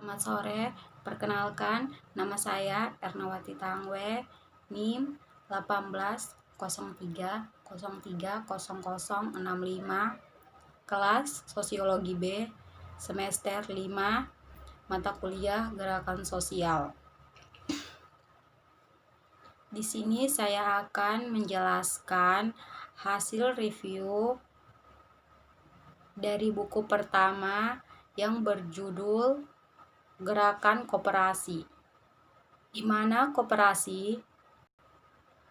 Selamat sore, perkenalkan nama saya Ernawati Tangwe, NIM 1803030065, kelas Sosiologi B, semester 5, mata kuliah Gerakan Sosial. Di sini saya akan menjelaskan hasil review dari buku pertama yang berjudul Gerakan Koperasi, di mana koperasi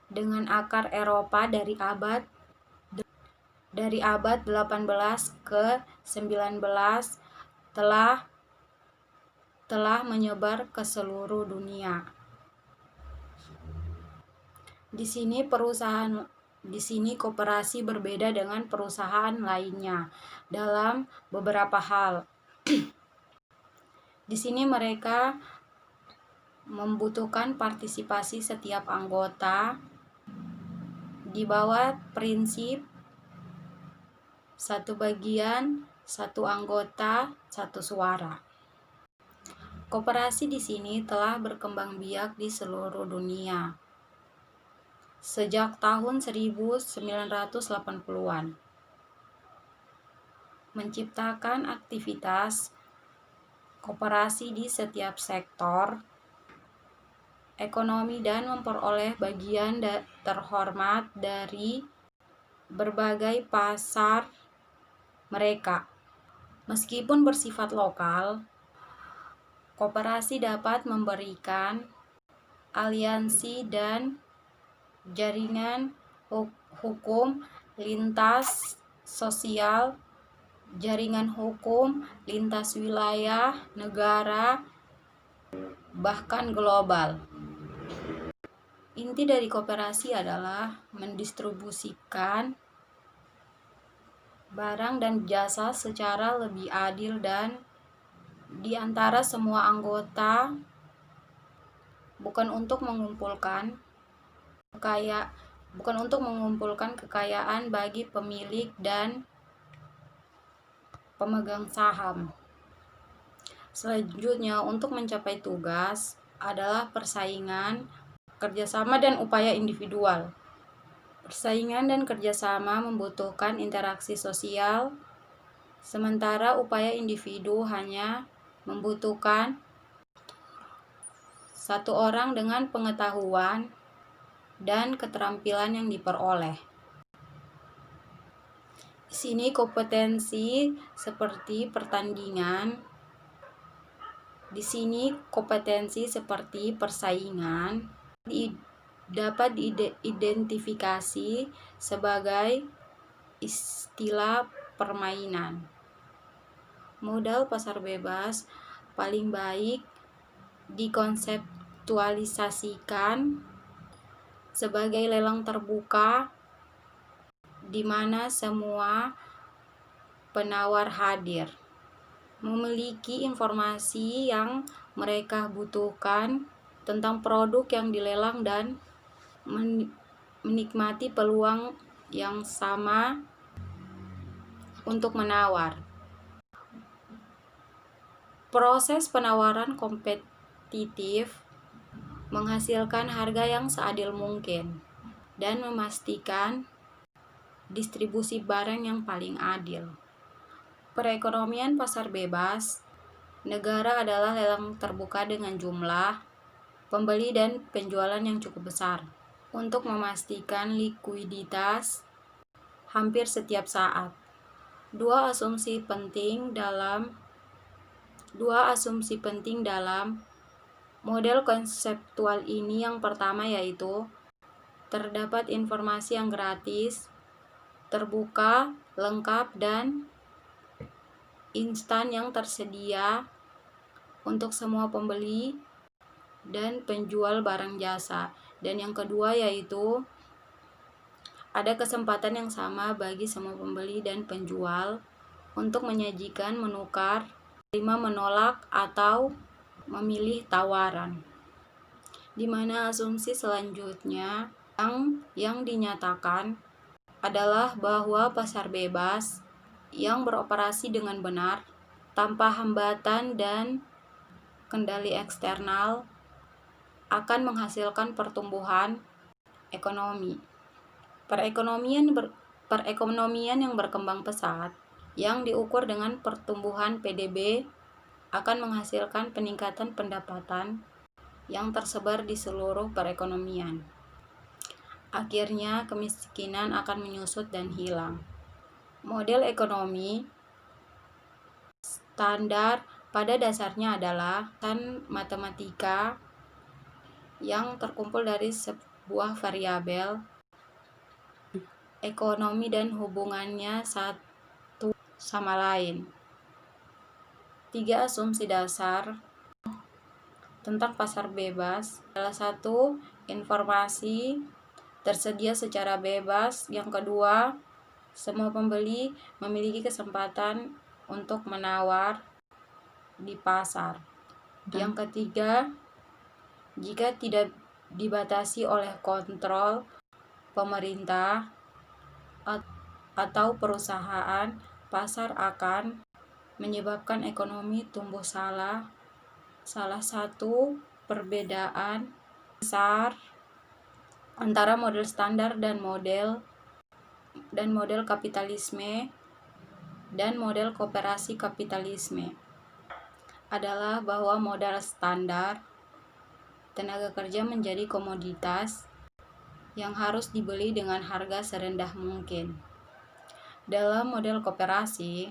dengan akar Eropa dari abad 18 ke 19 telah menyebar ke seluruh dunia. Di sini koperasi berbeda dengan perusahaan lainnya dalam beberapa hal. Di sini mereka membutuhkan partisipasi setiap anggota di bawah prinsip satu bagian, satu anggota, satu suara. Koperasi di sini telah berkembang biak di seluruh dunia sejak tahun 1980-an, menciptakan aktivitas koperasi di setiap sektor ekonomi dan memperoleh bagian terhormat dari berbagai pasar mereka. Meskipun bersifat lokal, koperasi dapat memberikan aliansi dan jaringan hukum lintas sosial, jaringan hukum lintas wilayah, negara, bahkan global. Inti dari koperasi adalah mendistribusikan barang dan jasa secara lebih adil dan di antara semua anggota, bukan untuk mengumpulkan kekayaan bagi pemilik dan pemegang saham. Selanjutnya, untuk mencapai tugas adalah persaingan, kerjasama, dan upaya individual. Persaingan dan kerjasama membutuhkan interaksi sosial, sementara upaya individu hanya membutuhkan satu orang dengan pengetahuan dan keterampilan yang diperoleh. Di sini kompetensi seperti persaingan dapat diidentifikasi sebagai istilah permainan. Modal pasar bebas paling baik dikonseptualisasikan sebagai lelang terbuka di mana semua penawar hadir, memiliki informasi yang mereka butuhkan tentang produk yang dilelang dan menikmati peluang yang sama untuk menawar. Proses penawaran kompetitif menghasilkan harga yang seadil mungkin dan memastikan distribusi barang yang paling adil. Perekonomian pasar bebas negara adalah lelang terbuka dengan jumlah pembeli dan penjualan yang cukup besar untuk memastikan likuiditas hampir setiap saat. Dua asumsi penting dalam model konseptual ini. Yang pertama yaitu terdapat informasi yang gratis, terbuka, lengkap, dan instan yang tersedia untuk semua pembeli dan penjual barang jasa. Dan yang kedua yaitu ada kesempatan yang sama bagi semua pembeli dan penjual untuk menyajikan, menukar, menerima, menolak, atau memilih tawaran. Di mana asumsi selanjutnya yang dinyatakan adalah bahwa pasar bebas yang beroperasi dengan benar tanpa hambatan dan kendali eksternal akan menghasilkan pertumbuhan ekonomi. Perekonomian yang berkembang pesat yang diukur dengan pertumbuhan PDB akan menghasilkan peningkatan pendapatan yang tersebar di seluruh perekonomian. Akhirnya, kemiskinan akan menyusut dan hilang. Model ekonomi standar pada dasarnya adalah matematika yang terkumpul dari sebuah variabel ekonomi dan hubungannya satu sama lain. 3 asumsi dasar tentang pasar bebas. Salah satu, informasi tersedia secara bebas. Yang kedua, semua pembeli memiliki kesempatan untuk menawar di pasar. Yang ketiga, jika tidak dibatasi oleh kontrol pemerintah atau perusahaan, pasar akan menyebabkan ekonomi tumbuh. Salah satu perbedaan besar antara model standar dan model kapitalisme dan model koperasi kapitalisme adalah bahwa model standar tenaga kerja menjadi komoditas yang harus dibeli dengan harga serendah mungkin. Dalam model koperasi,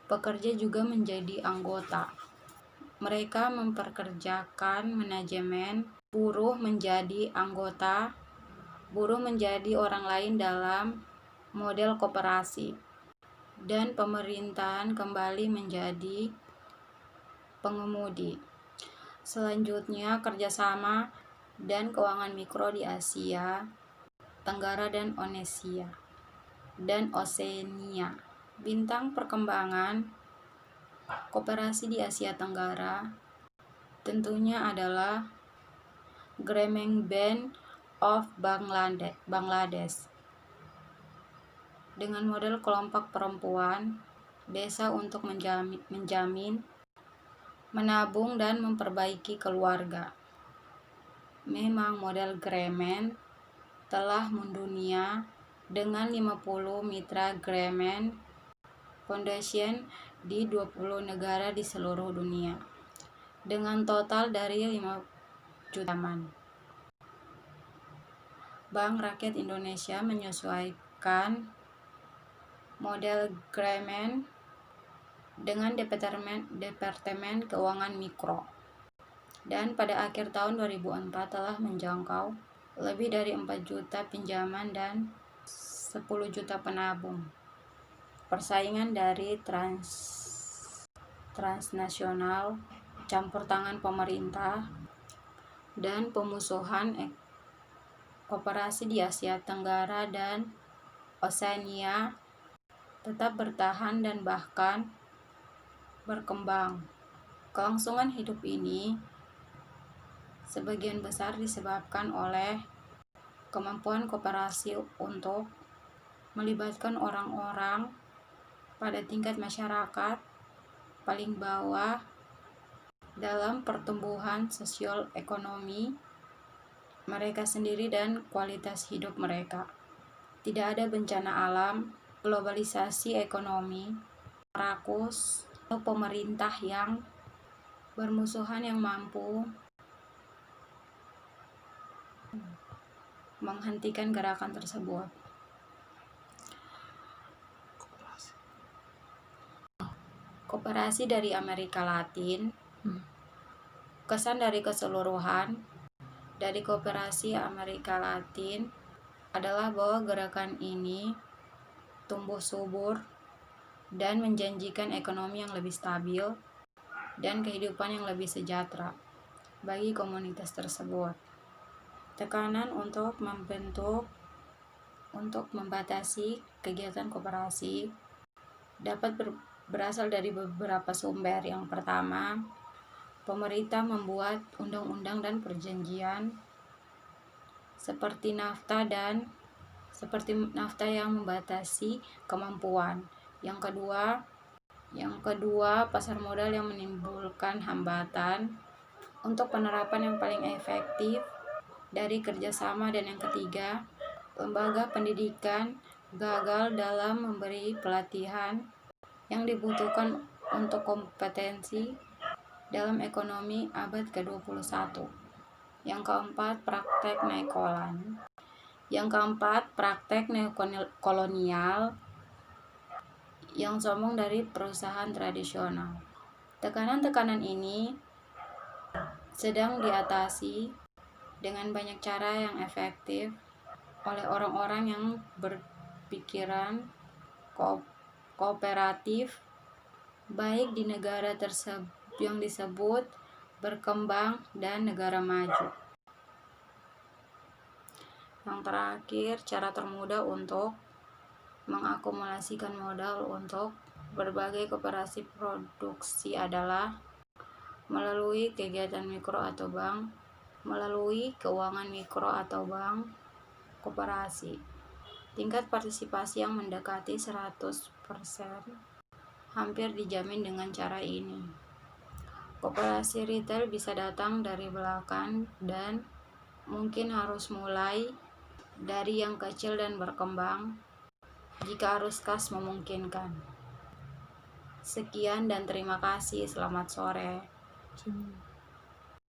pekerja juga menjadi anggota. Mereka memperkerjakan manajemen, buruh menjadi anggota, buruh menjadi orang lain dalam model koperasi, dan pemerintahan kembali menjadi pengemudi. Selanjutnya, kerjasama dan keuangan mikro di Asia Tenggara dan Oseania. Bintang perkembangan koperasi di Asia Tenggara tentunya adalah Grameen Bank of Bangladesh dengan model kelompok perempuan, desa untuk menjamin, menabung dan memperbaiki keluarga. Memang model Grameen telah mendunia dengan 50 mitra Grameen Foundation di 20 negara di seluruh dunia dengan total dari 5 juta teman. Bank Rakyat Indonesia menyesuaikan model Grameen dengan Departemen Keuangan Mikro, dan pada akhir tahun 2004 telah menjangkau lebih dari 4 juta pinjaman dan 10 juta penabung. Persaingan dari transnasional, campur tangan pemerintah, dan pemusuhan koperasi di Asia Tenggara dan Oseania tetap bertahan dan bahkan berkembang. Kelangsungan hidup ini sebagian besar disebabkan oleh kemampuan koperasi untuk melibatkan orang-orang pada tingkat masyarakat paling bawah dalam pertumbuhan sosial ekonomi mereka sendiri dan kualitas hidup mereka. Tidak ada bencana alam, globalisasi ekonomi, rakus, atau pemerintah yang bermusuhan yang mampu menghentikan gerakan tersebut. Koperasi dari Amerika Latin. Kesan dari keseluruhan dari koperasi Amerika Latin adalah bahwa gerakan ini tumbuh subur dan menjanjikan ekonomi yang lebih stabil dan kehidupan yang lebih sejahtera bagi komunitas tersebut. Tekanan untuk membatasi kegiatan koperasi dapat berasal dari beberapa sumber. Yang pertama, pemerintah membuat undang-undang dan perjanjian seperti NAFTA yang membatasi kemampuan. Yang kedua, pasar modal yang menimbulkan hambatan Untuk penerapan yang paling efektif dari kerjasama, dan yang ketiga, lembaga pendidikan gagal dalam memberi pelatihan yang dibutuhkan untuk kompetensi dalam ekonomi abad ke-21. Yang keempat, praktek neokolonial yang sombong dari perusahaan tradisional. Tekanan-tekanan ini sedang diatasi dengan banyak cara yang efektif oleh orang-orang yang berpikiran kooperatif, baik di negara yang disebut berkembang dan negara maju. Yang terakhir, cara termudah untuk mengakumulasikan modal untuk berbagai koperasi produksi adalah melalui kegiatan mikro atau bank, melalui keuangan mikro atau bank koperasi. Tingkat partisipasi yang mendekati 100% hampir dijamin dengan cara ini. Koperasi retail bisa datang dari belakang dan mungkin harus mulai dari yang kecil dan berkembang jika arus kas memungkinkan. Sekian dan terima kasih. Selamat sore.